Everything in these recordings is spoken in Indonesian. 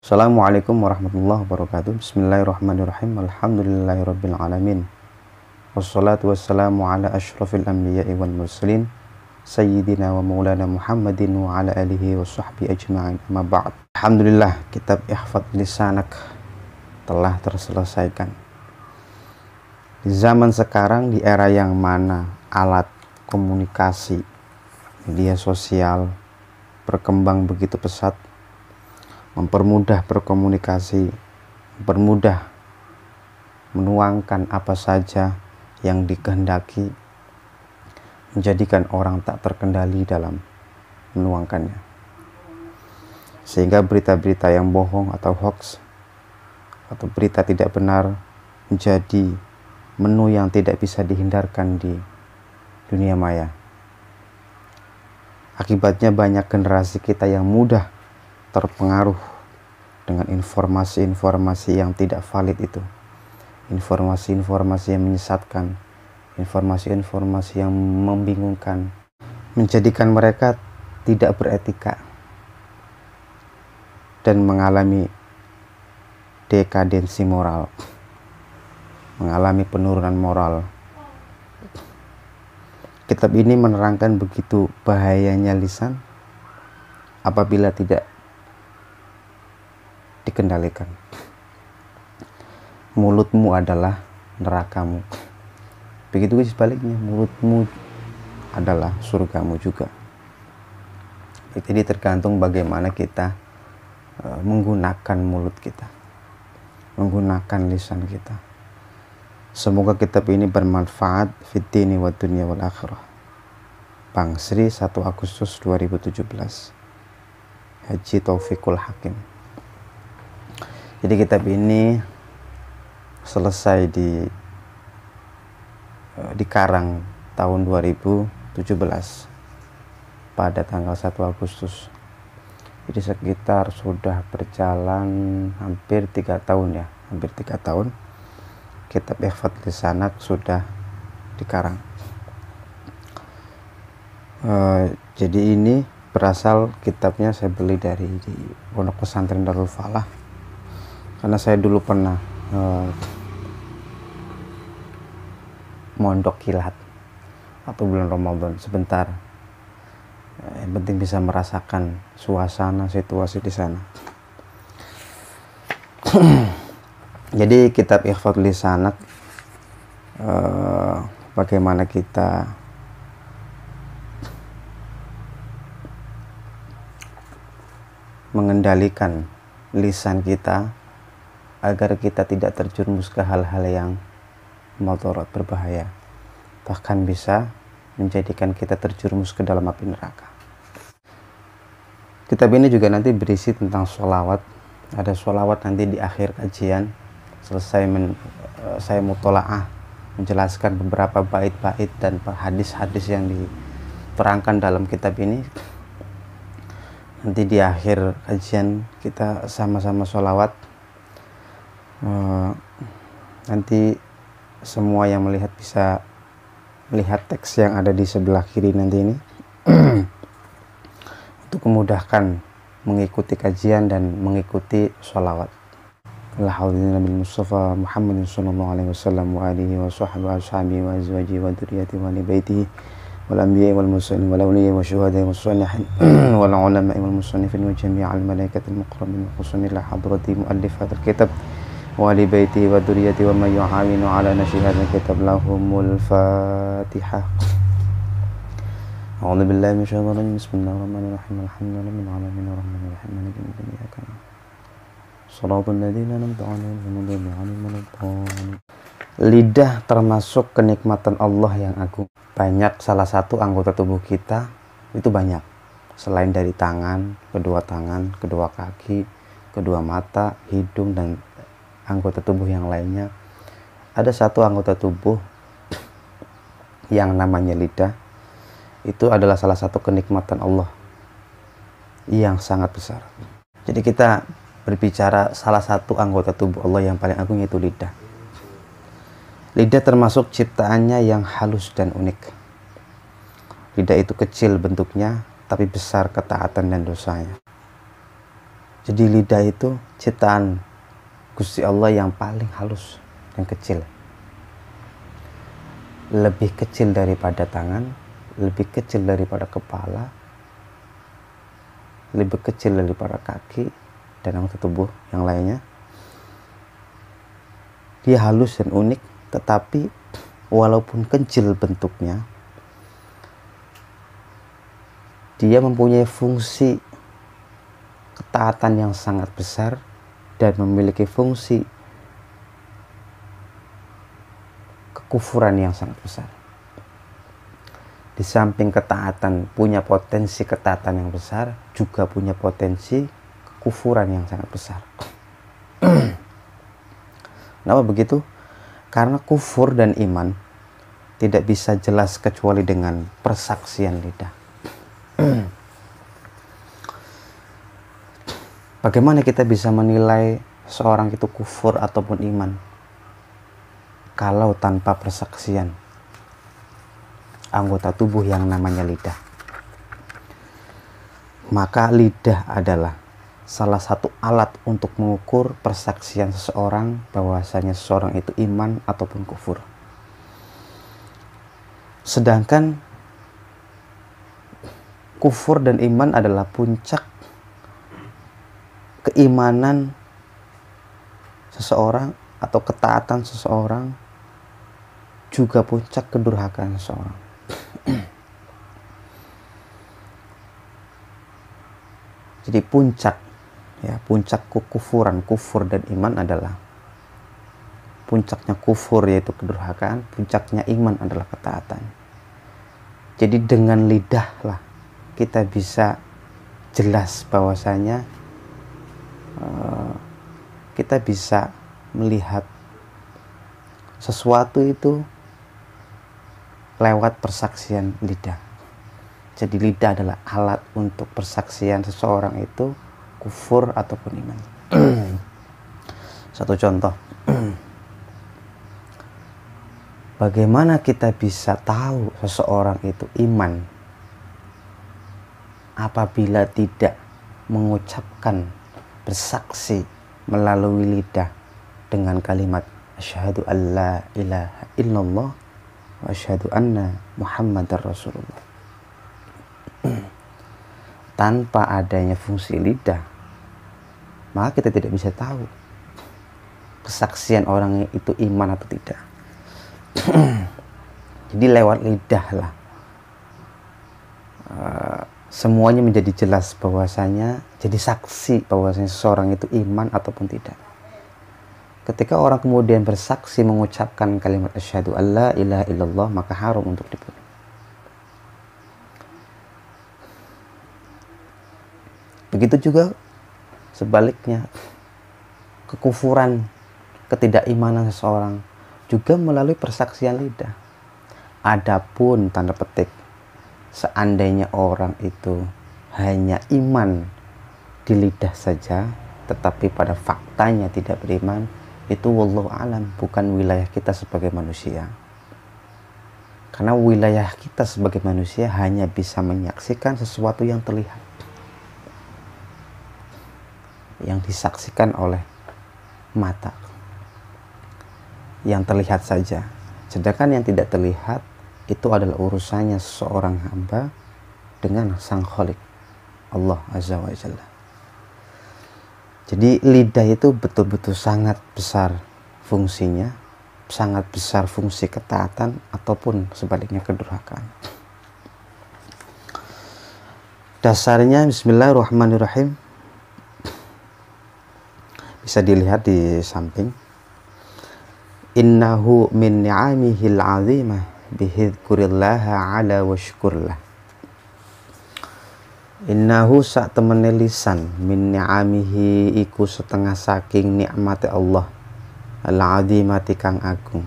Assalamualaikum warahmatullahi wabarakatuh. Bismillahirrahmanirrahim. Alhamdulillahirabbil alamin. Wassalatu wassalamu ala asyrafil anbiya'i wal mursalin sayyidina wa maulana Muhammadin wa ala alihi wa sahbihi ajma'in. Amma ba'd. Alhamdulillah, kitab Ihfadz Lisanak telah terselesaikan. Di zaman sekarang, di era yang mana alat komunikasi, media sosial berkembang begitu pesat, mempermudah berkomunikasi, mempermudah menuangkan apa saja yang dikehendaki, menjadikan orang tak terkendali dalam menuangkannya. Sehingga berita-berita yang bohong atau hoax atau berita tidak benar menjadi menu yang tidak bisa dihindarkan di dunia maya. Akibatnya banyak generasi kita yang mudah terpengaruh dengan informasi-informasi yang tidak valid itu, informasi-informasi yang menyesatkan, informasi-informasi yang membingungkan, menjadikan mereka tidak beretika dan mengalami dekadensi moral, mengalami penurunan moral. Kitab ini menerangkan begitu bahayanya lisan apabila tidak dikendalikan. Mulutmu adalah nerakamu. Begitu sebaliknya, mulutmu adalah surgamu juga. Jadi tergantung bagaimana kita menggunakan mulut kita, menggunakan lisan kita. Semoga kitab ini bermanfaat fid dini wa dunya wal akhirah. Bang Sri, 1 Agustus 2017. Haji Taufikul Hakim. Jadi kitab ini selesai dikarang tahun 2017 pada tanggal 1 Agustus. Jadi sekitar sudah berjalan hampir 3 tahun ya, hampir 3 tahun kitab Ihfadz Lisanak sudah dikarang. Jadi ini berasal kitabnya saya beli dari di Pondok Pesantren Darul Falah. Karena saya dulu pernah mondok kilat atau bulan Ramadan sebentar. Yang penting bisa merasakan suasana situasi di sana. Jadi kitab Ihfadz Lisanak, bagaimana kita mengendalikan lisan kita agar kita tidak terjerumus ke hal-hal yang mudarat, berbahaya, bahkan bisa menjadikan kita terjerumus ke dalam api neraka. Kitab ini juga nanti berisi tentang sholawat. Ada sholawat nanti di akhir kajian. Selesai saya mutolaah menjelaskan beberapa bait-bait dan hadis-hadis yang diterangkan dalam kitab ini. Nanti di akhir kajian kita sama-sama sholawat. Nanti semua yang melihat bisa melihat teks yang ada di sebelah kiri nanti ini untuk memudahkan mengikuti kajian dan mengikuti sholawat. Alhamdulillah bil Mustafa Muhammadin sallallahu alaihi wasallam wa alihi wa sahbihi wa azwajihi wa dzurriyyatihi wa ali baitihi wal anbiya'i wal mursalin wal awliya'i wa syuhada'i was shalihin wal ulama'i wal musannifin wa jami'al malaikatil muqarrabin khususan ila hadrati muallif hadzal kitab wa ali baitihi wa dzurriyyatihi wa man yu'awinu ala nashr hadzal kitab lahumul fatihah. A'udzu billahi minasyaitonir rajim. Bismillahirrahmanirrahim. Alhamdulillahirabbil alamin arrahmanir rahim maliki yaumiddin iyyaka na'budu Shiratal ladzina an'amta 'alaihim ghairil maghdubi 'alaihim waladdallin. Lidah termasuk kenikmatan Allah yang agung. Banyak, salah satu anggota tubuh kita itu banyak. Selain dari tangan, kedua kaki, kedua mata, hidung, dan anggota tubuh yang lainnya, ada satu anggota tubuh yang namanya lidah. Itu adalah salah satu kenikmatan Allah yang sangat besar. Jadi kita berbicara salah satu anggota tubuh Allah yang paling agung, yaitu lidah. Lidah termasuk ciptaannya yang halus dan unik. Lidah itu kecil bentuknya, tapi besar ketaatan dan dosanya. Jadi lidah itu ciptaan Gusti Allah yang paling halus dan kecil. Lebih kecil daripada tangan, lebih kecil daripada kepala, lebih kecil daripada kaki, dan anggota tubuh yang lainnya. Dia halus dan unik, tetapi walaupun kecil bentuknya, dia mempunyai fungsi ketaatan yang sangat besar dan memiliki fungsi kekufuran yang sangat besar. Di samping ketaatan punya potensi ketaatan yang besar, juga punya potensi kekufuran yang sangat besar. Kenapa begitu? Karena kufur dan iman tidak bisa jelas kecuali dengan persaksian lidah. Bagaimana kita bisa menilai seorang itu kufur ataupun iman kalau tanpa persaksian anggota tubuh yang namanya lidah? Maka lidah adalah salah satu alat untuk mengukur persaksian seseorang bahwasanya seseorang itu iman ataupun kufur. Sedangkan kufur dan iman adalah puncak keimanan seseorang atau ketaatan seseorang, juga puncak kedurhakaan seseorang. Jadi puncak kekufuran, kufur dan iman adalah puncaknya kufur yaitu kedurhakaan, puncaknya iman adalah ketaatan. Jadi dengan lidahlah kita bisa jelas bahwasanya kita bisa melihat sesuatu itu lewat persaksian lidah. Jadi lidah adalah alat untuk persaksian seseorang itu kufur ataupun iman. Satu contoh, bagaimana kita bisa tahu seseorang itu iman apabila tidak mengucapkan bersaksi melalui lidah dengan kalimat asyhadu alla ilaha illallah wa asyhadu anna muhammadar rasulullah. Tanpa adanya fungsi lidah, maka kita tidak bisa tahu kesaksian orang itu iman atau tidak. Jadi lewat lidah lah semuanya menjadi jelas bahwasanya, jadi saksi bahwasanya seseorang itu iman ataupun tidak. Ketika orang kemudian bersaksi mengucapkan kalimat asyhadu alla ilaha illallah, maka haram untuk dibunuh. Begitu juga sebaliknya, kekufuran, ketidakimanan seseorang juga melalui persaksian lidah. Adapun tanda petik, seandainya orang itu hanya iman di lidah saja, tetapi pada faktanya tidak beriman, itu wallahu alam, bukan wilayah kita sebagai manusia. Karena wilayah kita sebagai manusia hanya bisa menyaksikan sesuatu yang terlihat, yang disaksikan oleh mata, yang terlihat saja. Sedangkan yang tidak terlihat itu adalah urusannya seorang hamba dengan sang Khalik, Allah Azza wa Jalla. Jadi lidah itu betul-betul sangat besar fungsinya, sangat besar fungsi ketaatan ataupun sebaliknya kedurhakaan. Dasarnya bismillahirrahmanirrahim, bisa dilihat di samping. Innahu min ni'amihil 'azimah bihidhkurillaha ala washkurlah. Innahu sak temene lisan min ni'amihi iku setengah saking nikmate Allah al-'azimati kang agung.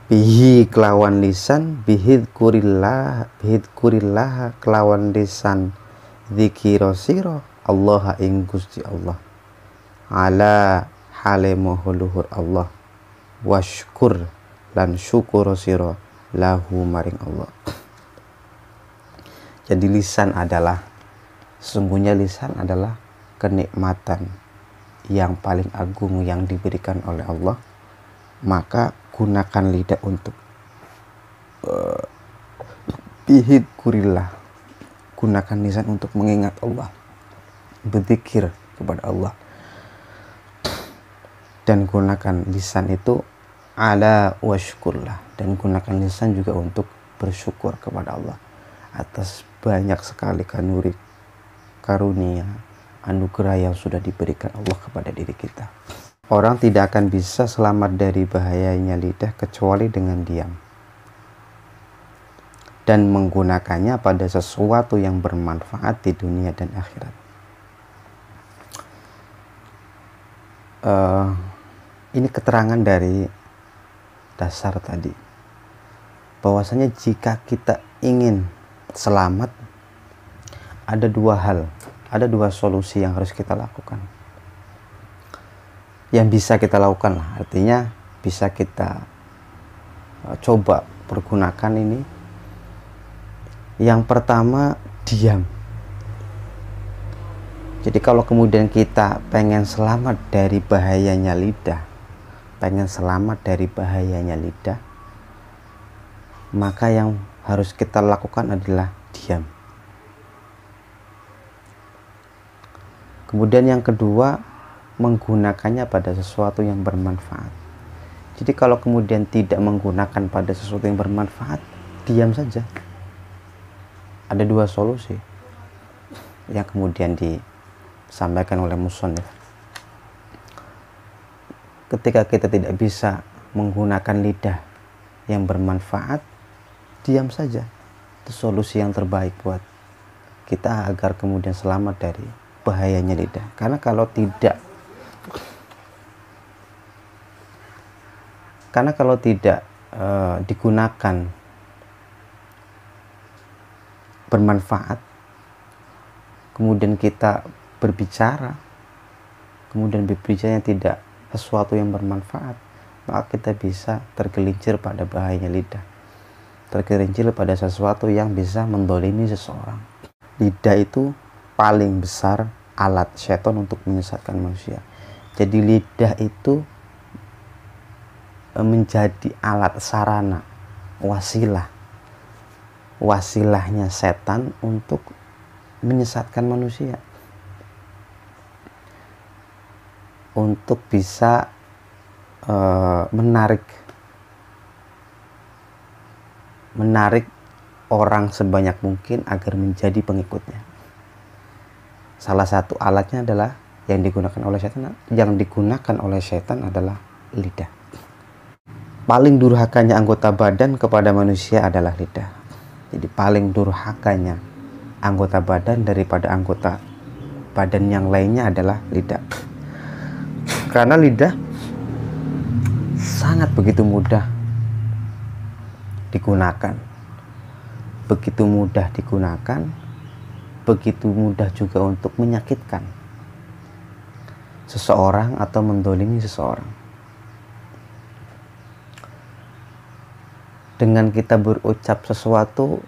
Bihi kelawan lisan, bihidhkurillah kelawan lisan dzikira sira Allah ing Gusti Allah, ala hale moho luhur Allah, washkur lan syukur sira lahu maring Allah. Jadi lisan adalah Sesungguhnya lisan adalah kenikmatan yang paling agung yang diberikan oleh Allah. Maka gunakan lidah untuk bihikurillah, gunakan lisan untuk mengingat Allah, berzikir kepada Allah, dan gunakan lisan itu ala washkurlah, dan gunakan lisan juga untuk bersyukur kepada Allah atas banyak sekali karunia anugerah yang sudah diberikan Allah kepada diri kita. Orang tidak akan bisa selamat dari bahayanya lidah kecuali dengan diam dan menggunakannya pada sesuatu yang bermanfaat di dunia dan akhirat. Ini keterangan dari dasar tadi, bahwasanya jika kita ingin selamat, ada dua solusi yang harus kita lakukan, yang bisa kita lakukan lah, artinya bisa kita coba pergunakan ini. Yang pertama, diam. Jadi kalau kemudian kita pengen selamat dari bahayanya lidah, maka yang harus kita lakukan adalah diam. Kemudian yang kedua, menggunakannya pada sesuatu yang bermanfaat. Jadi kalau kemudian tidak menggunakan pada sesuatu yang bermanfaat, diam saja. Ada dua solusi yang kemudian disampaikan oleh musannif. Ketika kita tidak bisa menggunakan lidah yang bermanfaat, diam saja. Itu solusi yang terbaik buat kita agar kemudian selamat dari bahayanya lidah. Karena kalau tidak digunakan bermanfaat, kemudian kita berbicara, kemudian berbicaranya tidak sesuatu yang bermanfaat, maka kita bisa tergelincir pada bahayanya lidah, tergelincir pada sesuatu yang bisa mendolimi seseorang. Lidah itu paling besar alat setan untuk menyesatkan manusia. Jadi lidah itu menjadi alat sarana, wasilahnya setan untuk menyesatkan manusia, untuk bisa menarik orang sebanyak mungkin agar menjadi pengikutnya. Salah satu alatnya adalah yang digunakan oleh setan adalah lidah. Paling durhakanya anggota badan kepada manusia adalah lidah. Jadi paling durhakanya anggota badan daripada anggota badan yang lainnya adalah lidah. Karena lidah sangat begitu mudah digunakan. Begitu mudah juga untuk menyakitkan seseorang atau mendolimi seseorang. Dengan kita berucap sesuatu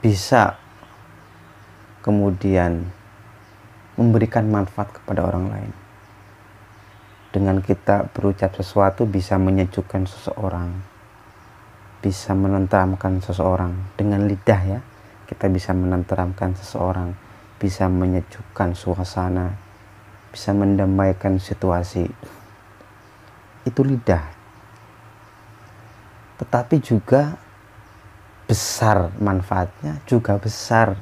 bisa kemudian memberikan manfaat kepada orang lain. Dengan kita berucap sesuatu bisa menyejukkan seseorang, bisa menenteramkan seseorang. Dengan lidah ya, kita bisa menenteramkan seseorang, bisa menyejukkan suasana, bisa mendamaikan situasi. Itu lidah. Tetapi juga besar manfaatnya, juga besar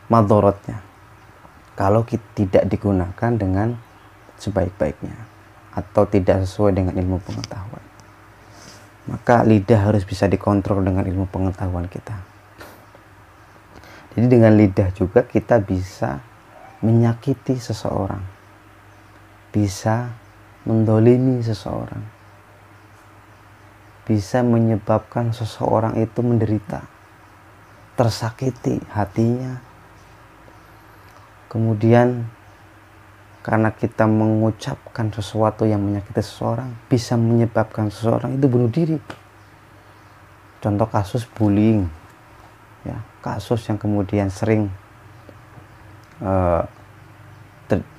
madorotnya kalau tidak digunakan dengan sebaik-baiknya atau tidak sesuai dengan ilmu pengetahuan. Maka lidah harus bisa dikontrol dengan ilmu pengetahuan kita. Jadi dengan lidah juga kita bisa menyakiti seseorang, bisa mendolimi seseorang, bisa menyebabkan seseorang itu menderita, tersakiti hatinya. Kemudian karena kita mengucapkan sesuatu yang menyakiti seseorang, bisa menyebabkan seseorang itu bunuh diri. contoh kasus bullying, ya, kasus yang kemudian sering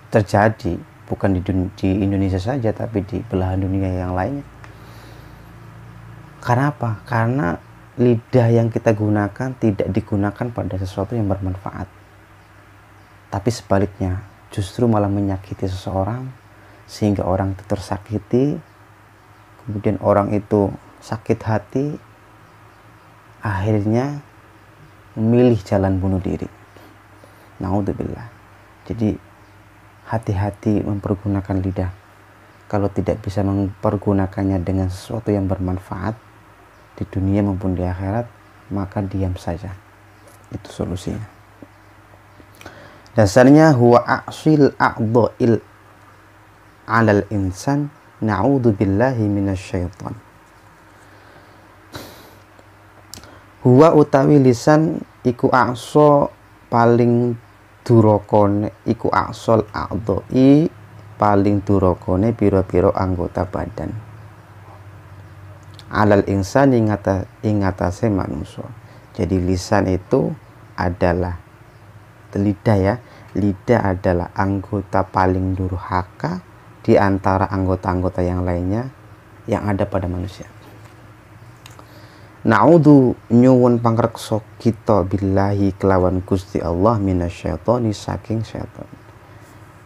terjadi bukan di Indonesia saja, tapi di belahan dunia yang lainnya. Karena apa? Karena lidah yang kita gunakan tidak digunakan pada sesuatu yang bermanfaat, tapi sebaliknya justru malah menyakiti seseorang sehingga orang itu tersakiti, kemudian orang itu sakit hati, akhirnya memilih jalan bunuh diri. Naudzubillah. Jadi hati-hati mempergunakan lidah. Kalau tidak bisa mempergunakannya dengan sesuatu yang bermanfaat di dunia maupun di akhirat, maka diam saja. Itu solusinya. Dasarnya huwa a'sil a'dha'il 'alal insan, na'udzubillahi minasyaiton. Huwa utawi lisan iku a'so paling durakane, iku a'sol a'dha'i paling durakane pira-pira anggota badan. Alal insan ing atase manusia. Jadi lisan itu adalah lidah, ya. Lidah adalah anggota paling durhaka di antara anggota-anggota yang lainnya yang ada pada manusia. Na'udzu nyuwun pangreksa kita billahi kelawan Gusti Allah minasyaitoni saking syaitan.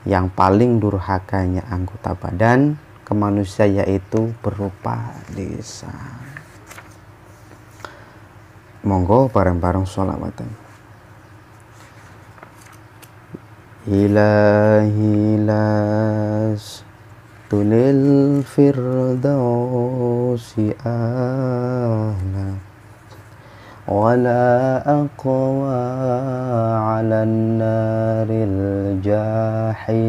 Yang paling durhakanya anggota badan ke manusia yaitu berupa lisan. Monggo bareng-bareng sholawatan. Ilahi las tulil firdausi ahla wala aqwa ala naril jahim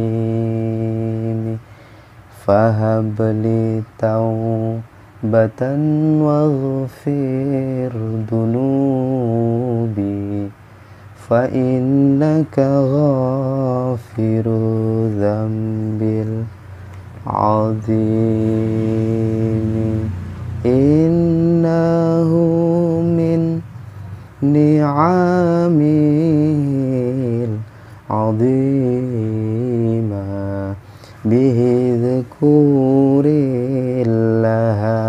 fahabli taubatan waghfir dunubi fa innaka ghafiru dzambil azim innahu min ni'amil azima bihi dzukurillaha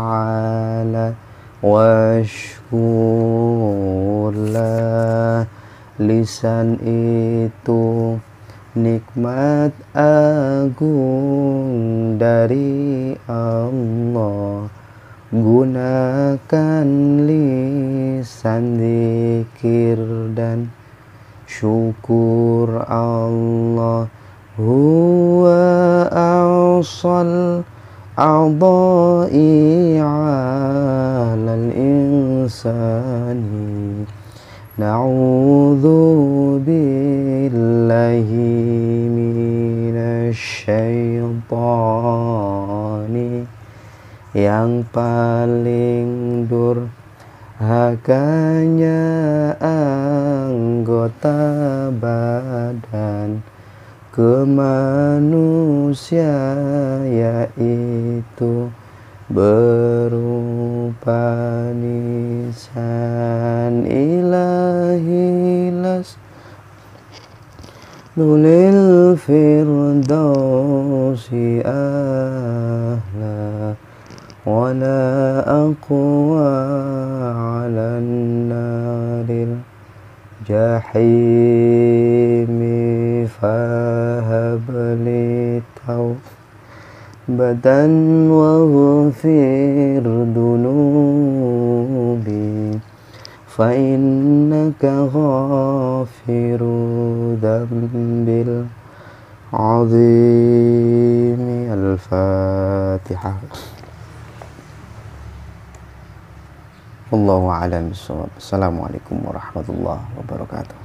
ala washkurlah. Lisan itu nikmat agung dari Allah. Gunakan lisan zikir dan syukur Allah. Huwa awsal a'dha'i 'alal insani. Na'udzu billahi minasyaitani. Yang paling durhakanya anggota badan ke manusia yaitu berupa lisan. Ilahi las nulil firdausi ahla wala aqwa ala naril jahimi fahabli taubatan waghfir dunubi fa innaka ghafiru dzambil azim. Al-Fatihah. Wallahu a'lam bishawab. Assalamualaikum warahmatullahi wabarakatuh.